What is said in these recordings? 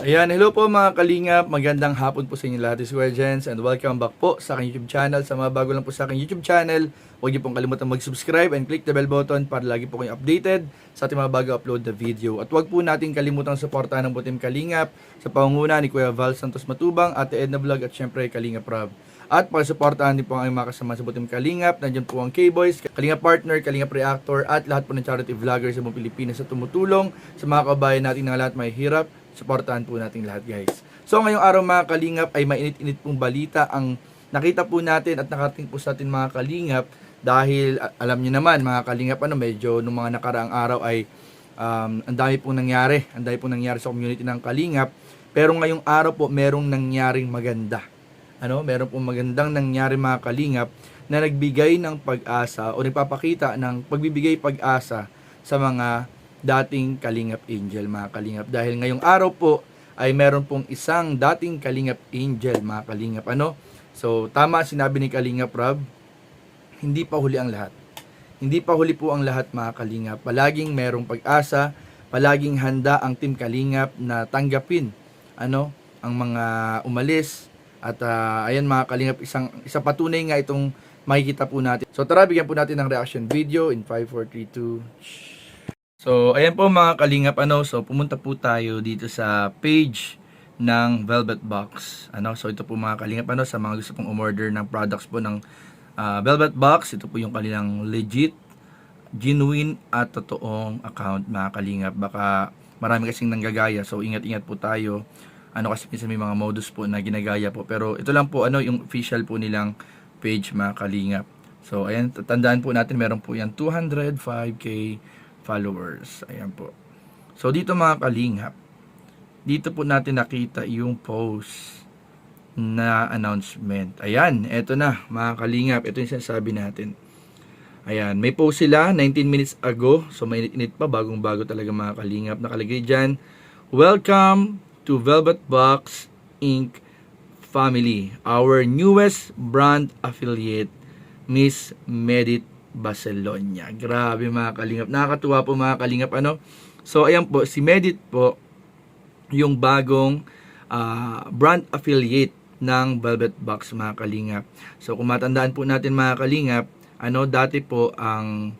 Ayan, hello po mga kalingap, magandang hapon po sa inyo lahat, is Jens, and welcome back po sa aking YouTube channel. Sa mga bago lang po sa aking YouTube channel, huwag niyo pong kalimutan mag-subscribe and click the bell button para lagi po kayong updated sa ating mga bago upload na video. At huwag po natin kalimutang suportahan ng Team Kalingap sa pangunguna ni Kuya Val Santos Matubang, Ate Edna Vlog at syempre Kalingap Rob. At para suportahan din po ang mga kasama sa Team Kalingap, nandiyan po ang K-Boys, Kalingap Partner, Kalingap Reactor at lahat po ng charity vloggers sa buong Pilipinas sa tumutulong sa mga kabayan natin na lahat may hirap. Suportahan po natin lahat, guys. So ngayong araw mga kalingap ay mainit-init pong balita ang nakita po natin at nakarating po sa atin mga kalingap, dahil alam niyo naman mga kalingap, medyo nung mga nakaraang araw ay ang dami pong nangyari sa community ng kalingap. Pero ngayong araw po merong nangyaring maganda. Meron pong magandang nangyari mga kalingap na nagbigay ng pag-asa o nagpapakita ng pagbibigay pag-asa sa mga dating Kalingap Angel mga kalingap. Dahil ngayong araw po ay meron pong isang dating Kalingap Angel mga kalingap. So tama sinabi ni Kalingap Rob, hindi pa huli ang lahat. Hindi pa huli po ang lahat mga kalingap. Palaging merong pag-asa, palaging handa ang Team Kalingap na tanggapin ang mga umalis. At ayan mga kalingap, isa patunay nga itong makikita po natin. So tara, bigyan po natin ng reaction video in 5, 4, 3, 2. So, ayan po mga kalingap, so pumunta po tayo dito sa page ng Velvet Box. So ito po mga kalingap, sa mga gusto pong umorder ng products po ng Velvet Box, ito po yung kanilang legit, genuine at totoong account mga kalingap. Baka marami kasing nanggagaya, so ingat-ingat po tayo. Kasi minsan may mga modus po na ginagaya po. Pero ito lang po, yung official po nilang page mga kalingap. So, ayan, tandaan po natin, meron po yan 205k followers. Ayan po. So dito mga kalingap, dito po natin nakita yung post na announcement. Ayan, eto na mga kalingap, ito yung sinasabi natin. Ayan, may post sila 19 minutes ago. So may init pa, bagong-bago talaga mga kalingap. Nakalagay dyan, "Welcome to Velvet Box Inc. family. Our newest brand affiliate, Miss Medit Barcelona." Grabe mga kalingap. Nakakatuwa po mga kalingap. So ayan po, si Medit po yung bagong brand affiliate ng Velvet Box mga kalingap. So kung matandaan po natin mga kalingap, dati po ang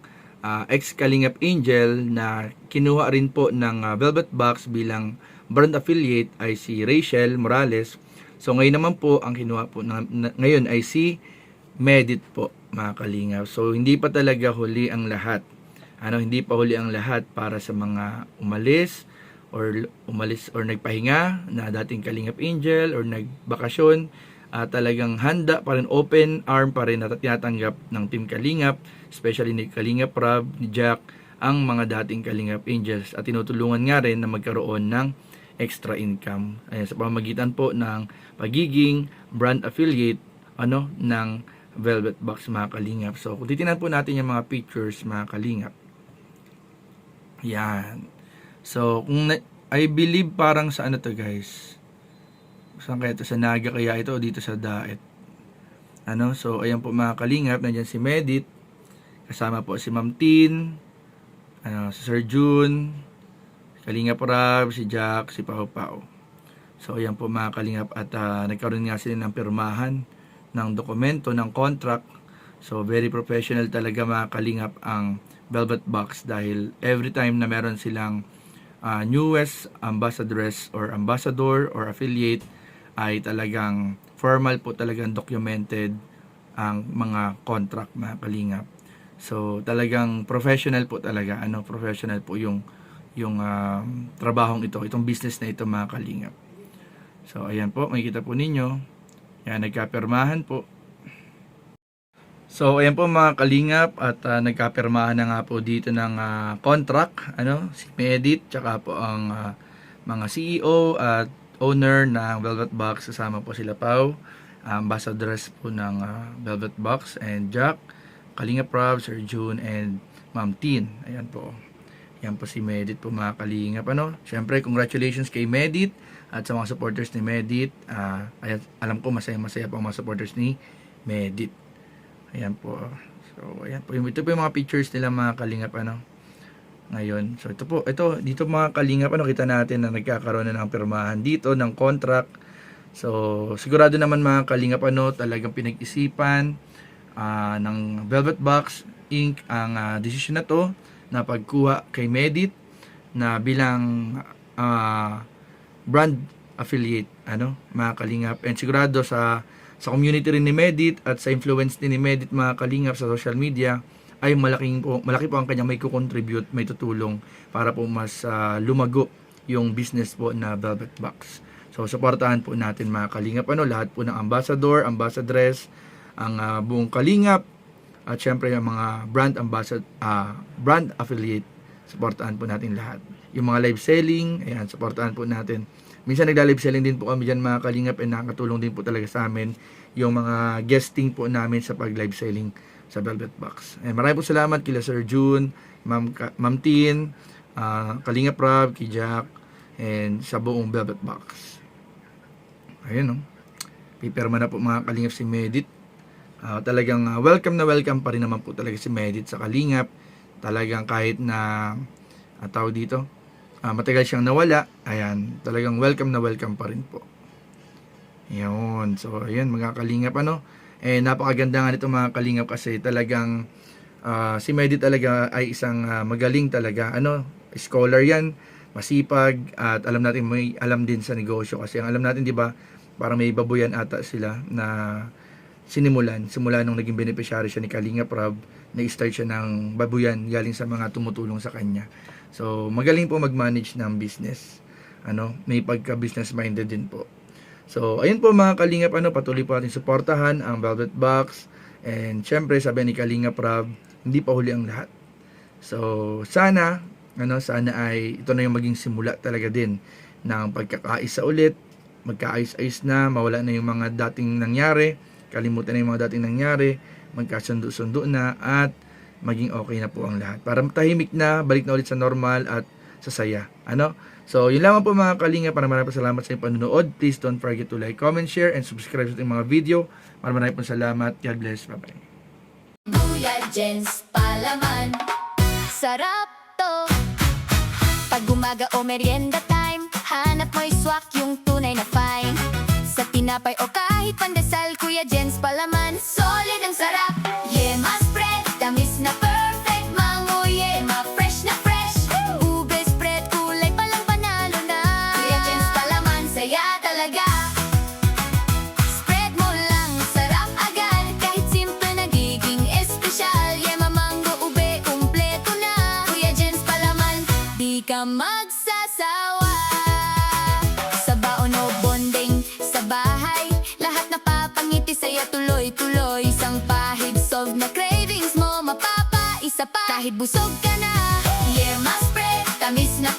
ex-Kalingap Angel na kinuha rin po ng Velvet Box bilang brand affiliate ay si Rachel Morales. So ngayon naman po ang kinuha po ngayon ay si Medit po mga kalingap. So hindi pa talaga huli ang lahat. Hindi pa huli ang lahat para sa mga umalis or nagpahinga na dating Kalingap Angel or nagbakasyon. Talagang handa pa rin, open arm pa rin at tinatanggap ng Team Kalingap, especially ni Kalingap Rob, ni Jack, ang mga dating Kalingap Angels, at tinutulungan nga rin na magkaroon ng extra income sa pamamagitan po ng pagiging brand affiliate ng Velvet Box mga kalingap. So kung titingnan po natin yung mga pictures mga kalingap, yan. So kung I believe parang sa to guys, saan kaya ito, sa Naga kaya ito, dito sa Daet. So ayan po mga kalingap, nandiyan si Medit, kasama po si Ma'am Tin, si Sir June, Kalingap Rob, si Jack, si Pau Pau. So ayan po mga kalingap, at nagkaroon nga sila ng pirmahan ng dokumento, ng contract. So very professional talaga mga kalingap ang Velvet Box, dahil every time na meron silang newest ambassadress or ambassador or affiliate ay talagang formal po, talagang documented ang mga contract mga kalingap. So talagang professional po talaga, professional po yung trabahong ito, itong business na ito mga kalingap. So ayan po, makikita po ninyo. Yan, nagkapirmahan po. So ayan po mga kalingap, at nagkapirmahan na nga po dito ng contract, si Medit, tsaka po ang mga CEO at owner ng Velvet Box, kasama po sila Pau, ambassadors po ng Velvet Box, and Jack, Kalingap Rob, Sir June, and Ma'am Tin. Ayan po. Yan po si Medit po mga kalingap. Syempre, congratulations kay Medit at sa mga supporters ni Medit. Ayan, alam ko masaya-masaya po ang mga supporters ni Medit. Ayan po. So, ayan po. Ito po yung mga pictures nila mga kalingap. Ngayon, so dito mga kalingap, kita natin na nagkakaroon na ng pirmahan dito ng contract. So, sigurado naman mga kalingap, talagang pinag-isipan ng Velvet Box Inc. ang desisyon na to na pagkuha kay Medit na bilang brand affiliate, mga kalingap. And sigurado sa community rin ni Medit at sa influence din ni Medit mga kalingap sa social media, ay malaki po ang kanyang may kukontribute, may tutulong para po mas lumago yung business po na Velvet Box. So, supportahan po natin mga kalingap, lahat po ng ambassador, ambassadress, ang buong kalingap, at syempre yung mga brand affiliate, supportahan po natin lahat. Yung mga live selling, ayan, supportahan po natin. Minsan nagla-live selling din po kami dyan mga kalingap, and nakakatulong din po talaga sa amin yung mga guesting po namin sa pag-live selling sa Velvet Box. Maraming po salamat kila Sir June, Ma'am Tin, Kalingap Rob, Kijak, and sa buong Velvet Box. Ayun, pipirma na po mga kalingap si Medit. Talagang welcome na welcome pa rin naman po talaga si Medit sa kalingap. Talagang kahit na tawag dito, matagal siyang nawala, ayan, talagang welcome na welcome pa rin po. Ayun, so ayun mga kalingap, napakaganda nga nito mga kalingap, kasi talagang si Medit talaga ay isang magaling talaga, scholar yan, masipag, at alam natin may alam din sa negosyo, kasi ang alam natin, di ba, parang may babuyan ata sila na simula nung naging beneficiary siya ni Kalingap Rob, na-start siya ng babuyan galing sa mga tumutulong sa kanya. So magaling po mag-manage ng business, may pagka-business minded din po. So ayun po mga kalingap, patuloy po natin suportahan ang Velvet Box, and syempre sabi ni Kalingap Rob, hindi pa huli ang lahat. So sana ay ito na yung maging simula talaga din ng pagkakaisa ulit, magkaayos-ayos na, mawala na yung mga dating nangyari, kalimutan na yung mga dating nangyari, magkasundo-sundo na, at maging okay na po ang lahat. Para tahimik na, balik na ulit sa normal at sa saya. So, yun lamang po mga kalinga. Maraming salamat sa inyong panunood. Please don't forget to like, comment, share, and subscribe sa ating mga video. Maraming po salamat. God bless. Bye-bye. Kuya Jens palaman, sarap to. Pag umaga o merienda time, hanap mo'y swak yung tunay na fine. Sa tinapay o kahit pandesal, Kuya Jens palaman, solid ang sarap. Yema spread, tamis na perfect, manguye, ma-fresh na fresh. Ube spread, kulay palang panalo na. Kuya Jens palaman, saya talaga. Spread mo lang, sarap agad. Kahit simple nagiging espesyal. Yema, mango, ube, kumpleto na. Kuya Jens palaman, di ka magsasawa. Sa baon o bonding sa bahay, lahat napapangiti sa'yo tuloy-tuloy. Isang pahig solve na cravings mo, mapapa isa pa kahit busog ka na. Yema spread, tamis na